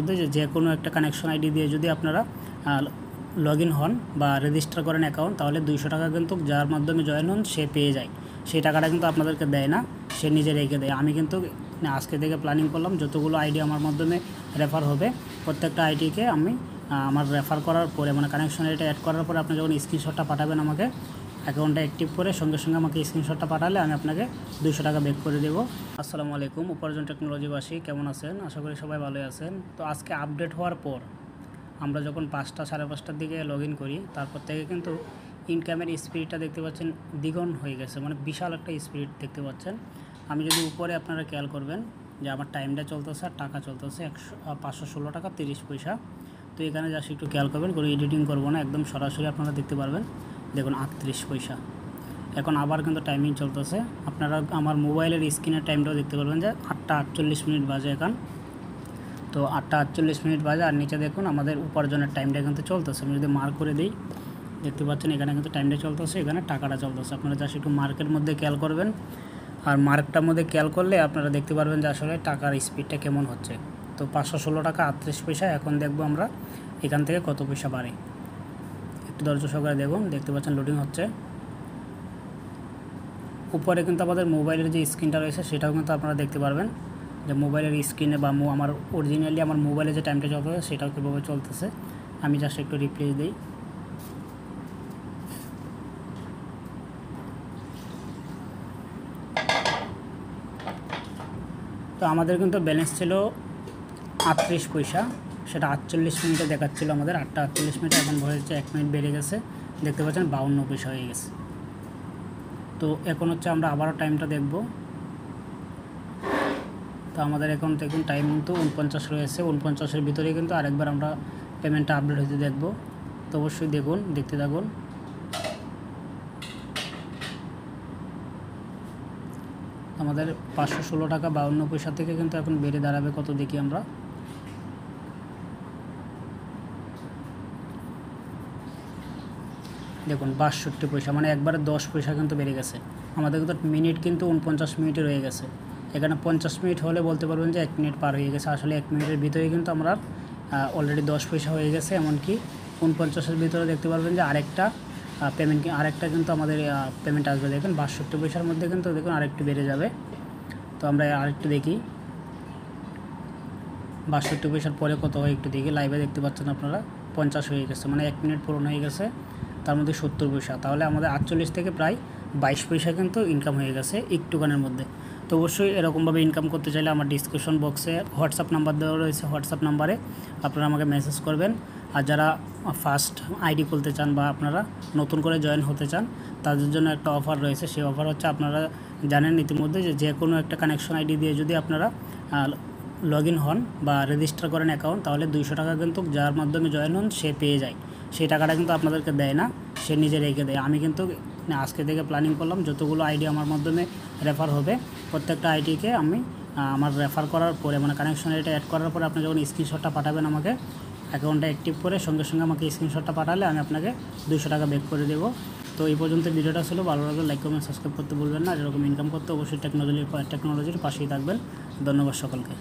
ইতিমধ্যে যে কোনো একটা কানেকশন আইডি দিয়ে যদি আপনারা লগ ইন হন বা রেজিস্টার করেন অ্যাকাউন্ট, তাহলে 200 টাকা কিন্তু যার মাধ্যমে জয়েন হন সে পেয়ে যায়। সেই টাকাটা কিন্তু আপনাদেরকে দেয় না, সে নিজে রেখে দেয়। আমি কিন্তু আজকে থেকে প্ল্যানিং করলাম যতগুলো আইডি আমার মাধ্যমে রেফার হবে প্রত্যেকটা আইডিকে আমি আমার রেফার করার পরে মানে কানেকশন আইডিটা অ্যাড করার পরে আপনি যখন স্ক্রিনশটটা পাঠাবেন আমাকে, অ্যাকাউন্টটা অ্যাক্টিভ করে সঙ্গে সঙ্গে আমাকে স্ক্রিনশটটা পাঠালে আমি আপনাকে 200 টাকা ব্যাক করে দেবো। আসসালামু আলাইকুম, উপার্জন টেকনোলজিবাসী, কেমন আছেন? আশা করি সবাই ভালোই আছেন। তো আজকে আপডেট হওয়ার পর আমরা যখন 5টা সাড়ে 5টার দিকে লগ ইন করি, তারপর থেকে কিন্তু ইনকামের স্পিডটা দেখতে পাচ্ছেন দ্বিগুণ হয়ে গেছে, মানে বিশাল একটা স্পিড দেখতে পাচ্ছেন। আমি যদি উপরে আপনারা খেয়াল করবেন যে আমার টাইমটা চলতেছে আর টাকা চলতেছে 516 টাকা 30 পয়সা। তো এখানে জাস্ট একটু খেয়াল করবেন, কোনো এডিটিং করবো না, একদম সরাসরি আপনারা দেখতে পারবেন। দেখুন 38 পয়সা। এখন আবার কিন্তু টাইমিং চলতেছে, আপনারা আমার মোবাইলের স্ক্রিনের টাইমটাও দেখতে পারবেন যে 8টা 48 মিনিট বাজে এখন। তো 8টা 48 মিনিট বাজে, আর নিচে দেখুন আমাদের উপার্জনের টাইমটা কিন্তু চলতেছে। আমি যদি মার্ক করে দিই, দেখতে পাচ্ছেন এখানে কিন্তু টাইমটা চলতেছে, এখানে টাকাটা চলতেছে। আপনারা জাস্ট একটু মার্কের মধ্যে খেয়াল করবেন, আর মার্কটার মধ্যে খেয়াল করলে আপনারা দেখতে পারবেন যে আসলে টাকার স্পিডটা কেমন হচ্ছে। তো 516 টাকা 38 পয়সা। এখন দেখবো আমরা এখান থেকে কত পয়সা বাড়ে। একটু ধৈর্য সহকারে দেখুন, দেখতে পাচ্ছেন লোডিং হচ্ছে। উপরে কিন্তু আমাদের মোবাইলের যে স্ক্রিনটা রয়েছে সেটাও কিন্তু আপনারা দেখতে পারবেন যে মোবাইলের স্ক্রিনে বা আমার অরিজিনালি আমার মোবাইলে যে টাইমটা চলতেছে সেটাও কীভাবে চলতেছে। আমি জাস্ট একটু রিপ্লেস দিই। তো আমাদের কিন্তু ব্যালেন্স ছিল 38 পয়সা, সেটা 48 মিনিটে দেখাচ্ছিল আমাদের। 8টা 48 মিনিটে এখন হয়েছে 1 মিনিট বেড়ে গেছে, দেখতে পাচ্ছেন 52 পয়সা হয়ে গেছে। তো এখন হচ্ছে আমরা আবারও টাইমটা দেখব। তো আমাদের এখন দেখুন টাইম কিন্তু 49 রয়েছে, 49-এর ভিতরে কিন্তু আরেকবার আমরা পেমেন্টটা আপডেট হতে দেখব। তো অবশ্যই দেখুন, দেখতে থাকুন। আমাদের 516 টাকা 52 পয়সা থেকে কিন্তু এখন বেড়ে দাঁড়াবে কত দেখি আমরা। দেখুন 62 পয়সা, মানে একবারে 10 পয়সা কিন্তু বেড়ে গেছে। আমাদের কিন্তু মিনিট কিন্তু 49 মিনিটে রয়ে গেছে। এখানে 50 মিনিট হলে বলতে পারবেন যে 1 মিনিট পার হয়ে গেছে। আসলে 1 মিনিটের ভিতরে কিন্তু আমরা অলরেডি 10 পয়সা হয়ে গেছে। এমনকি 49-এর ভিতরে দেখতে পারবেন যে আরেকটা পেমেন্ট, আরেকটা কিন্তু আমাদের পেমেন্ট আসবে। দেখুন 62 পয়সার মধ্যে কিন্তু দেখুন আরেকটু বেড়ে যাবে। তো আমরা আরেকটু দেখি 62 পয়সার পরে কত হয় একটু দেখি। লাইভে দেখতে পাচ্ছেন আপনারা 50 হয়ে গেছে, মানে 1 মিনিট পূরণ হয়ে গেছে। তার মধ্যে 70 পয়সা, তাহলে আমাদের 48 থেকে প্রায় 22 পয়সা কিন্তু ইনকাম হয়ে গেছে একটুখানের মধ্যে। তো অবশ্যই এরকমভাবে ইনকাম করতে চাইলে আমার ডিসক্রিপশন বক্সে হোয়াটসঅ্যাপ নাম্বার দেওয়া রয়েছে, হোয়াটসঅ্যাপ নাম্বারে আপনারা আমাকে মেসেজ করবেন। আর যারা ফার্স্ট আইডি খুলতে চান বা আপনারা নতুন করে জয়েন হতে চান, তাদের জন্য একটা অফার রয়েছে। সেই অফার হচ্ছে, আপনারা জানেন ইতিমধ্যে যে কোনো একটা কানেকশন আইডি দিয়ে যদি আপনারা লগ ইন হন বা রেজিস্টার করেন অ্যাকাউন্ট, তাহলে 200 টাকা কিন্তু যার মাধ্যমে জয়েন হন সে পেয়ে যায়। সেই টাকাটা কিন্তু আপনাদেরকে দেয় না, সে নিজে রেখে দেয়। আমি কিন্তু আজকে থেকে প্ল্যানিং করলাম যতগুলো আইডি আমার মাধ্যমে রেফার হবে প্রত্যেকটা আইডিকে আমি আমার রেফার করার পরে মানে কানেকশন আইডিটা অ্যাড করার পরে আপনি যখন স্ক্রিনশটটা পাঠাবেন আমাকে, অ্যাকাউন্টটা অ্যাক্টিভ করে সঙ্গে সঙ্গে আমাকে স্ক্রিনশটটা পাঠালে আমি আপনাকে 200 টাকা ব্যাক করে দেবো। তো এই পর্যন্ত ভিডিওটা ছিল। ভালো লাগলে লাইক কমেন্ট সাবস্ক্রাইব করতে ভুলবেন না। যেরকম ইনকাম করতে অবশ্যই টেকনোলজির পাশেই থাকবেন। ধন্যবাদ সকলকে।